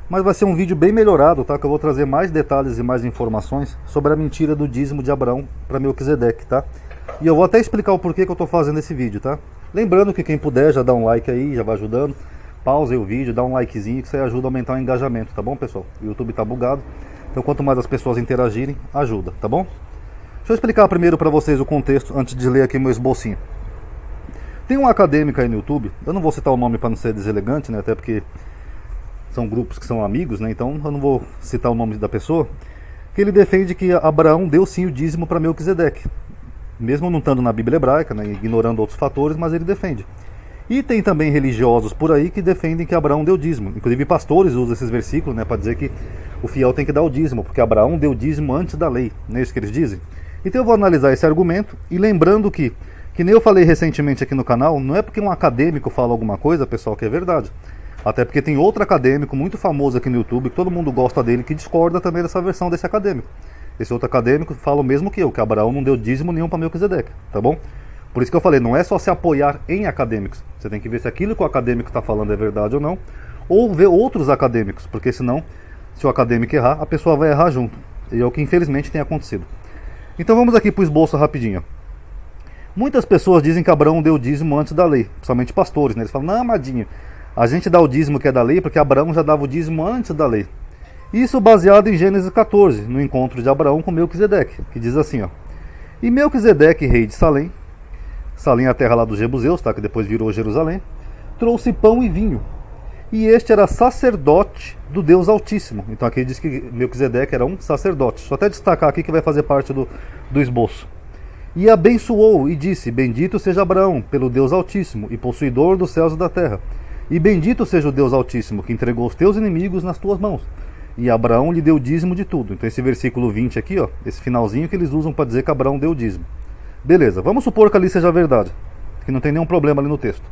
Mas vai ser um vídeo bem melhorado, tá? Que eu vou trazer mais detalhes e mais informações sobre a mentira do dízimo de Abraão para Melquisedeque, tá? E eu vou até explicar o porquê que eu estou fazendo esse vídeo, tá? Lembrando que quem puder já dá um like aí, já vai ajudando. Pausa aí o vídeo, dá um likezinho que isso aí ajuda a aumentar o engajamento, tá bom, pessoal? O YouTube tá bugado, então quanto mais as pessoas interagirem, ajuda, tá bom? Deixa eu explicar primeiro para vocês o contexto antes de ler aqui meu esbocinho. Tem um acadêmico aí no YouTube, eu não vou citar o nome para não ser deselegante, né? Até porque são grupos que são amigos, né? Então eu não vou citar o nome da pessoa. Que ele defende que Abraão deu sim o dízimo para Melquisedeque, mesmo não estando na Bíblia hebraica, né? Ignorando outros fatores, mas ele defende. E tem também religiosos por aí que defendem que Abraão deu dízimo. Inclusive pastores usam esses versículos, né, para dizer que o fiel tem que dar o dízimo, porque Abraão deu dízimo antes da lei. Não é isso que eles dizem? Então eu vou analisar esse argumento e lembrando que nem eu falei recentemente aqui no canal, não é porque um acadêmico fala alguma coisa, pessoal, que é verdade. Até porque tem outro acadêmico muito famoso aqui no YouTube, que todo mundo gosta dele, que discorda também dessa versão desse acadêmico. Esse outro acadêmico fala o mesmo que eu, que Abraão não deu dízimo nenhum para Melquisedeque, tá bom? Por isso que eu falei, não é só se apoiar em acadêmicos. Você tem que ver se aquilo que o acadêmico está falando é verdade ou não, ou ver outros acadêmicos, porque senão, se o acadêmico errar, a pessoa vai errar junto. E é o que infelizmente tem acontecido. Então vamos aqui para o esboço rapidinho. Muitas pessoas dizem que Abraão deu dízimo antes da lei, principalmente pastores, né? Eles falam, não, amadinho, a gente dá o dízimo que é da lei porque Abraão já dava o dízimo antes da lei. Isso baseado em Gênesis 14, no encontro de Abraão com Melquisedeque, que diz assim, ó. E Melquisedeque, rei de Salém, Salém é a terra lá dos Jebuseus, tá? Que depois virou Jerusalém, trouxe pão e vinho. E este era sacerdote do Deus Altíssimo. Então aqui diz que Melquisedeque era um sacerdote. Só até destacar aqui que vai fazer parte do esboço. E abençoou e disse, bendito seja Abraão pelo Deus Altíssimo e possuidor dos céus e da terra. E bendito seja o Deus Altíssimo que entregou os teus inimigos nas tuas mãos. E Abraão lhe deu dízimo de tudo. Então esse versículo 20 aqui, ó, esse finalzinho que eles usam para dizer que Abraão deu dízimo. Beleza, vamos supor que ali seja verdade, que não tem nenhum problema ali no texto.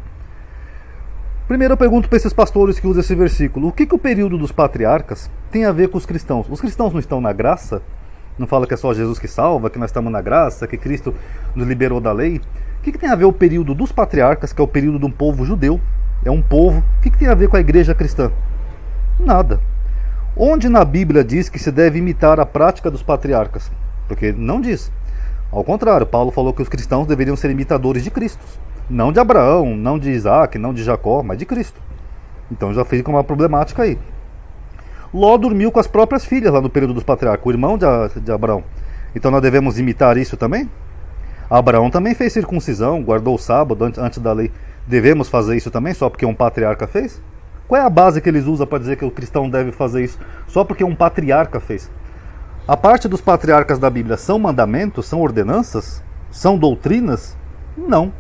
Primeiro eu pergunto para esses pastores que usam esse versículo, o que o período dos patriarcas tem a ver com os cristãos? Os cristãos não estão na graça? Não fala que é só Jesus que salva, que nós estamos na graça, que Cristo nos liberou da lei? O que tem a ver o período dos patriarcas, que é o período de um povo judeu? É um povo. O que tem a ver com a igreja cristã? Nada. Onde na Bíblia diz que se deve imitar a prática dos patriarcas? Porque não diz. Ao contrário, Paulo falou que os cristãos deveriam ser imitadores de Cristo. Não de Abraão, não de Isaac, não de Jacó, mas de Cristo. Então já fica uma problemática aí. Ló dormiu com as próprias filhas lá no período dos patriarcas, o irmão de Abraão. Então nós devemos imitar isso também? Abraão também fez circuncisão, guardou o sábado antes da lei. Devemos fazer isso também só porque um patriarca fez? Qual é a base que eles usam para dizer que o cristão deve fazer isso só porque um patriarca fez? A parte dos patriarcas da Bíblia são mandamentos, são ordenanças, são doutrinas? Não,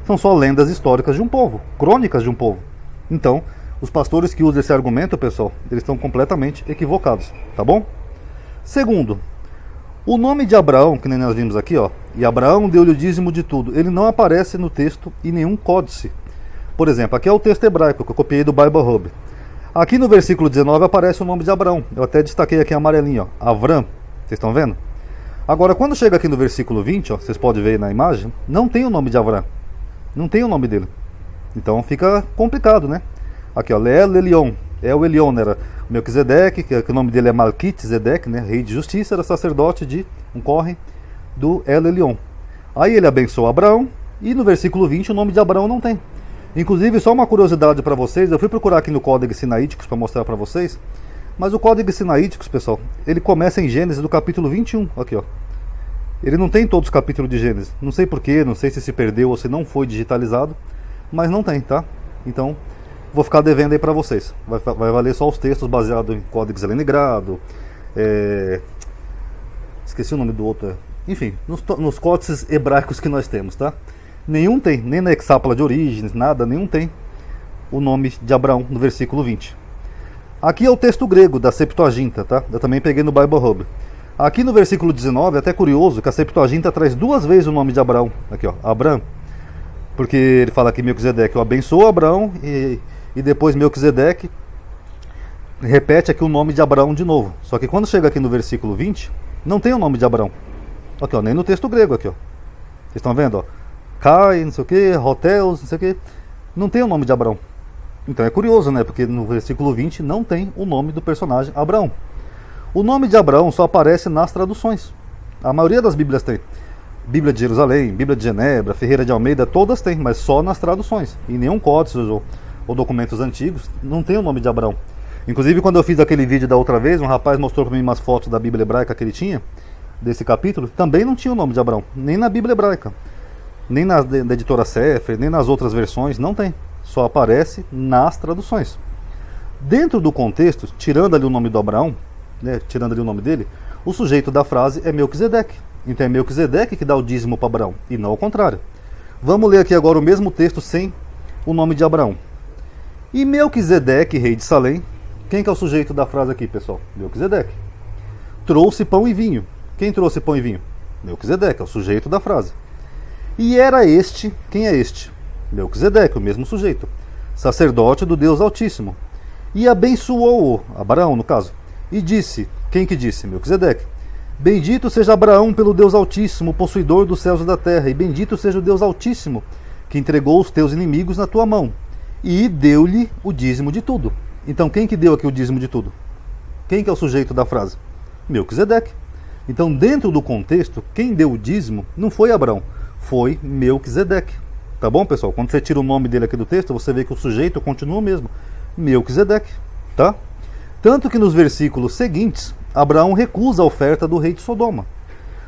são só lendas históricas de um povo, crônicas de um povo. Então, os pastores que usam esse argumento, pessoal, eles estão completamente equivocados, tá bom? Segundo, o nome de Abraão, que nem nós vimos aqui, ó, e Abraão deu-lhe o dízimo de tudo, ele não aparece no texto em nenhum códice. Por exemplo, aqui é o texto hebraico que eu copiei do Bible Hub. Aqui no versículo 19 aparece o nome de Abraão. Eu até destaquei aqui amarelinho, ó, Avram. Vocês estão vendo? Agora, quando chega aqui no versículo 20, ó, vocês podem ver aí na imagem, não tem o nome de Avram. Não tem o nome dele. Então fica complicado, né? Aqui, ó, El Elion. El Elion era Melquisedeque, que o nome dele é Malquisedeque, né? Rei de justiça, era sacerdote de um corre do El Elion. Aí ele abençoou Abraão, e no versículo 20 o nome de Abraão não tem. Inclusive, só uma curiosidade para vocês, eu fui procurar aqui no Código Sinaíticos para mostrar para vocês, mas o Código Sinaíticos, pessoal, ele começa em Gênesis do capítulo 21, aqui ó. Ele não tem todos os capítulos de Gênesis, não sei porquê, não sei se perdeu ou se não foi digitalizado, mas não tem, tá? Então, vou ficar devendo aí para vocês, vai valer só os textos baseados em Código Leningrado, esqueci o nome do outro, enfim, nos códices hebraicos que nós temos, tá? Nenhum tem, nem na hexápla de Orígenes, nada, nenhum tem o nome de Abraão no versículo 20. Aqui é o texto grego da Septuaginta, tá? Eu também peguei no Bible Hub. Aqui no versículo 19 é até curioso que a Septuaginta traz duas vezes o nome de Abraão. Aqui ó, Abraão. Porque ele fala que Melquisedeque abençoou Abraão e depois Melquisedeque repete aqui o nome de Abraão de novo. Só que quando chega aqui no versículo 20, não tem o nome de Abraão. Aqui ó, nem no texto grego aqui ó. Vocês estão vendo ó? Cai, não sei o que, Roteus, não sei o que. Não tem o nome de Abraão. Então é curioso, né? Porque no versículo 20 não tem o nome do personagem Abraão. O nome de Abraão só aparece nas traduções. A maioria das Bíblias tem. Bíblia de Jerusalém, Bíblia de Genebra, Ferreira de Almeida, todas têm, mas só nas traduções. Em nenhum códice ou documentos antigos não tem o nome de Abraão. Inclusive, quando eu fiz aquele vídeo da outra vez, um rapaz mostrou para mim umas fotos da Bíblia hebraica que ele tinha, desse capítulo, também não tinha o nome de Abraão, nem na Bíblia hebraica, nem na da editora Sefer, nem nas outras versões, não tem. Só aparece nas traduções. Dentro do contexto, tirando ali o nome do Abraão, né, tirando ali o nome dele, o sujeito da frase é Melquisedeque. Então é Melquisedeque que dá o dízimo para Abraão, e não ao contrário. Vamos ler aqui agora o mesmo texto sem o nome de Abraão. E Melquisedeque, rei de Salém, quem que é o sujeito da frase aqui, pessoal? Melquisedeque. Trouxe pão e vinho. Quem trouxe pão e vinho? Melquisedeque, é o sujeito da frase. E era este, quem é este? Melquisedeque, o mesmo sujeito, sacerdote do Deus Altíssimo. E abençoou-o, Abraão no caso, e disse, quem que disse? Melquisedeque. Bendito seja Abraão pelo Deus Altíssimo, possuidor dos céus e da terra, e bendito seja o Deus Altíssimo, que entregou os teus inimigos na tua mão, e deu-lhe o dízimo de tudo. Então quem que deu aqui o dízimo de tudo? Quem que é o sujeito da frase? Melquisedeque. Então dentro do contexto, quem deu o dízimo não foi Abraão, foi Melquisedeque. Tá bom, pessoal? Quando você tira o nome dele aqui do texto, você vê que o sujeito continua o mesmo, Melquisedeque, tá? Tanto que nos versículos seguintes, Abraão recusa a oferta do rei de Sodoma.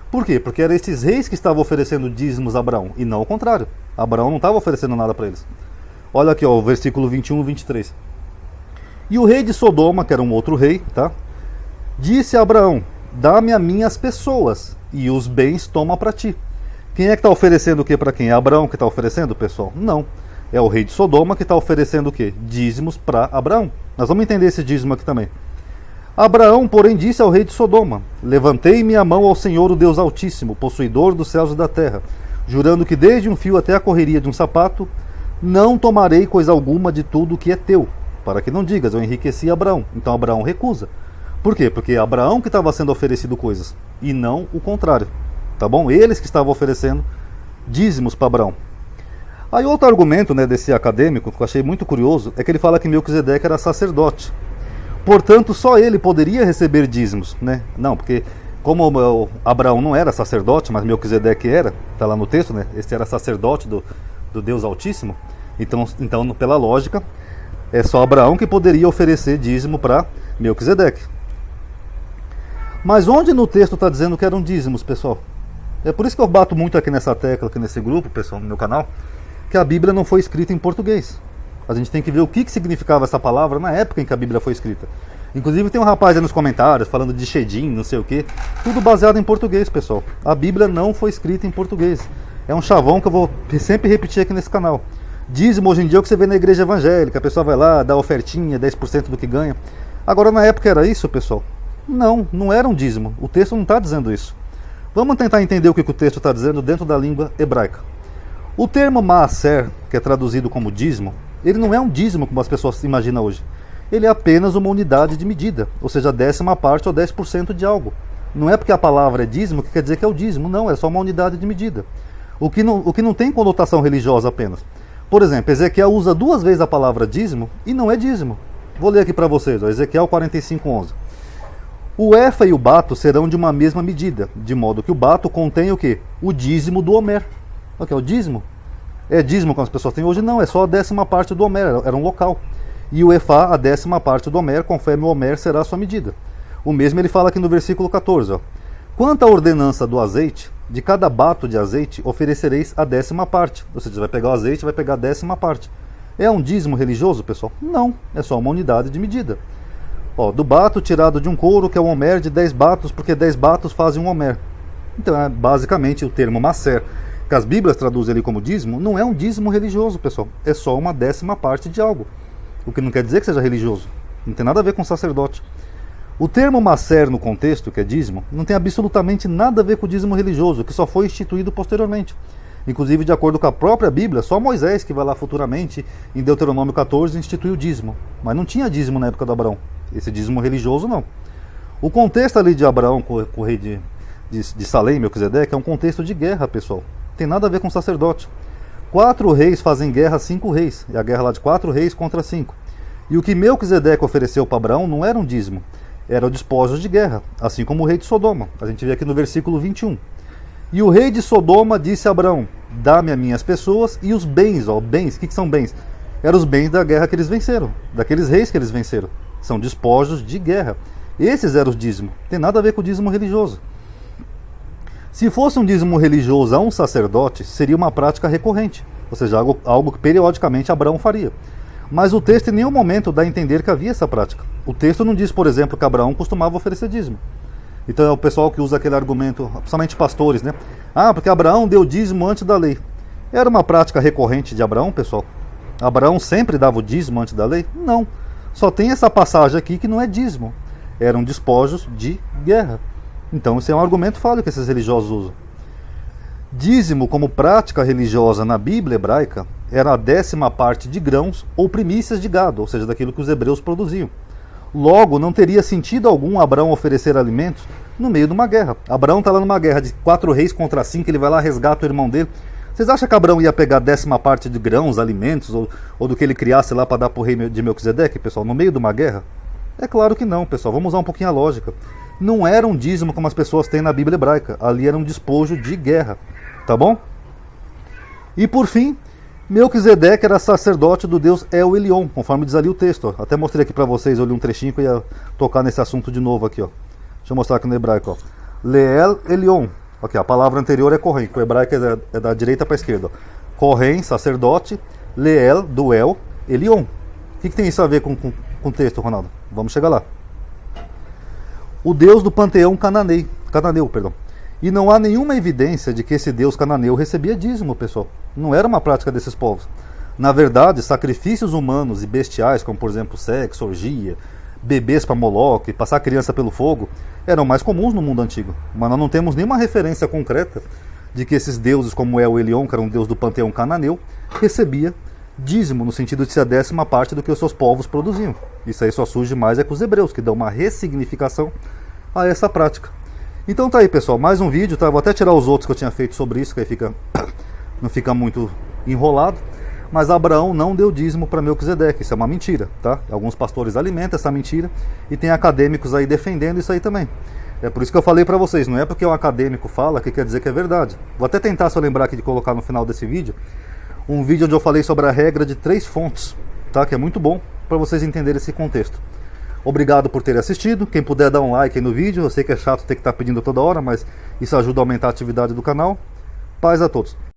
Por quê? Porque eram esses reis que estavam oferecendo dízimos a Abraão, e não ao contrário. Abraão não estava oferecendo nada para eles. Olha aqui, ó, o versículo 21 e 23. E o rei de Sodoma, que era um outro rei, tá? Disse a Abraão, dá-me a minhas pessoas, e os bens toma para ti. Quem é que está oferecendo o que para quem? É Abraão que está oferecendo, pessoal? Não. É o rei de Sodoma que está oferecendo o quê? Dízimos para Abraão. Nós vamos entender esse dízimo aqui também. Abraão, porém, disse ao rei de Sodoma, levantei minha mão ao Senhor, o Deus Altíssimo, possuidor dos céus e da terra, jurando que desde um fio até a correria de um sapato, não tomarei coisa alguma de tudo que é teu, para que não digas, eu enriqueci Abraão. Então Abraão recusa. Por quê? Porque é Abraão que estava sendo oferecido coisas, e não o contrário. Tá bom? Eles que estavam oferecendo dízimos para Abraão. Aí outro argumento, né, desse acadêmico, que eu achei muito curioso, é que ele fala que Melquisedeque era sacerdote. Portanto, só ele poderia receber dízimos, né? Não, porque como Abraão não era sacerdote, mas Melquisedeque era, está lá no texto, né? Este era sacerdote do Deus Altíssimo. Então, pela lógica, é só Abraão que poderia oferecer dízimo para Melquisedeque. Mas onde no texto está dizendo que eram dízimos, pessoal? É por isso que eu bato muito aqui nessa tecla, aqui nesse grupo, pessoal, no meu canal, que a Bíblia não foi escrita em português. A gente tem que ver o que significava essa palavra na época em que a Bíblia foi escrita. Inclusive tem um rapaz aí nos comentários falando de Shedim, não sei o que. Tudo baseado em português, pessoal. A Bíblia não foi escrita em português. É um chavão que eu vou sempre repetir aqui nesse canal. Dízimo hoje em dia é o que você vê na igreja evangélica. A pessoa vai lá, dá ofertinha, 10% do que ganha. Agora na época era isso, pessoal? Não era um dízimo. O texto não está dizendo isso. Vamos tentar entender o que o texto está dizendo dentro da língua hebraica. O termo maaser, que é traduzido como dízimo, ele não é um dízimo como as pessoas imaginam hoje. Ele é apenas uma unidade de medida, ou seja, a 10ª parte ou 10% de algo. Não é porque a palavra é dízimo que quer dizer que é o dízimo, não, é só uma unidade de medida. O que não tem conotação religiosa apenas. Por exemplo, Ezequiel usa 2 vezes a palavra dízimo e não é dízimo. Vou ler aqui para vocês, ó, Ezequiel 45:11. O efa e o bato serão de uma mesma medida, de modo que o bato contém o quê? O dízimo do homer. O que é o dízimo? É dízimo como as pessoas têm hoje? Não, é só a 10ª parte do homer, era um local. E o efá, a 10ª parte do homer, conforme o homer será a sua medida. O mesmo ele fala aqui no versículo 14. Ó. Quanto à ordenança do azeite, de cada bato de azeite oferecereis a 10ª parte. Ou seja, vai pegar o azeite e vai pegar a 10ª parte. É um dízimo religioso, pessoal? Não, é só uma unidade de medida. Ó, do bato tirado de um couro, que é um homer de 10 batos, porque 10 batos fazem um homer. Então, é basicamente o termo maser, que as Bíblias traduzem ali como dízimo, não é um dízimo religioso, pessoal. É só uma 10ª parte de algo. O que não quer dizer que seja religioso. Não tem nada a ver com sacerdote. O termo maser no contexto, que é dízimo, não tem absolutamente nada a ver com o dízimo religioso, que só foi instituído posteriormente. Inclusive, de acordo com a própria Bíblia, só Moisés, que vai lá futuramente, em Deuteronômio 14, institui o dízimo. Mas não tinha dízimo na época de Abraão. Esse dízimo religioso, não. O contexto ali de Abraão com o rei de Salém, Melquisedeque, é um contexto de guerra, pessoal. Tem nada a ver com sacerdote. 4 reis fazem guerra a 5 reis. É a guerra lá de 4 reis contra 5. E o que Melquisedeque ofereceu para Abraão não era um dízimo, eram despojos de guerra, assim como o rei de Sodoma. A gente vê aqui no versículo 21. E o rei de Sodoma disse a Abraão: dá-me as minhas pessoas e os bens. Ó, bens, o que são bens? Eram os bens da guerra que eles venceram, daqueles reis que eles venceram. São despojos de guerra. Esses eram os dízimos. Tem nada a ver com o dízimo religioso. Se fosse um dízimo religioso a um sacerdote, seria uma prática recorrente, ou seja, algo que periodicamente Abraão faria. Mas o texto em nenhum momento dá a entender que havia essa prática. O texto não diz, por exemplo, que Abraão costumava oferecer dízimo. Então é o pessoal que usa aquele argumento, principalmente pastores, né? Ah, porque Abraão deu dízimo antes da lei. Era uma prática recorrente de Abraão, pessoal? Abraão sempre dava o dízimo antes da lei? Não. Só tem essa passagem aqui que não é dízimo. Eram despojos de guerra. Então esse é um argumento falho que esses religiosos usam. Dízimo como prática religiosa na Bíblia hebraica era a 10ª parte de grãos ou primícias de gado, ou seja, daquilo que os hebreus produziam. Logo, não teria sentido algum Abraão oferecer alimentos no meio de uma guerra. Abraão está lá numa guerra de 4 reis contra 5, ele vai lá, resgata o irmão dele. Vocês acham que Abraão ia pegar a 10ª parte de grãos, alimentos, ou do que ele criasse lá para dar para o rei de Melquisedeque, pessoal, no meio de uma guerra? É claro que não, pessoal. Vamos usar um pouquinho a lógica. Não era um dízimo como as pessoas têm na Bíblia hebraica. Ali era um despojo de guerra. Tá bom? E por fim, Melquisedeque era sacerdote do deus El Elyon, conforme diz ali o texto. Ó. Até mostrei aqui para vocês, eu li um trechinho que eu ia tocar nesse assunto de novo aqui. Ó. Deixa eu mostrar aqui no hebraico. Ó. Leel Elyon. Aqui, a palavra anterior é Kohen, que o hebraico é da direita para a esquerda. Kohen, sacerdote. Leel, do El, Elyon. O que tem isso a ver com o texto, Ronaldo? Vamos chegar lá. O deus do panteão cananeu. E não há nenhuma evidência de que esse deus cananeu recebia dízimo, pessoal. Não era uma prática desses povos. Na verdade, sacrifícios humanos e bestiais, como por exemplo sexo, orgia, bebês para Moloque, passar criança pelo fogo, eram mais comuns no mundo antigo. Mas nós não temos nenhuma referência concreta de que esses deuses, como El Elyon, que era um deus do panteão cananeu, recebia dízimo, no sentido de ser a 10ª parte do que os seus povos produziam. Isso aí só surge mais com os hebreus, que dão uma ressignificação a essa prática. Então tá aí, pessoal, mais um vídeo, tá? Vou até tirar os outros que eu tinha feito sobre isso, que aí não fica muito enrolado. Mas Abraão não deu dízimo para Melquisedeque, isso é uma mentira, tá? Alguns pastores alimentam essa mentira e tem acadêmicos aí defendendo isso aí também. É por isso que eu falei para vocês, não é porque um acadêmico fala que quer dizer que é verdade. Vou até tentar, se eu lembrar aqui, de colocar no final desse vídeo um vídeo onde eu falei sobre a regra de 3 fontes, tá? Que é muito bom para vocês entenderem esse contexto. Obrigado por ter assistido. Quem puder dar um like aí no vídeo, eu sei que é chato ter que estar pedindo toda hora, mas isso ajuda a aumentar a atividade do canal. Paz a todos.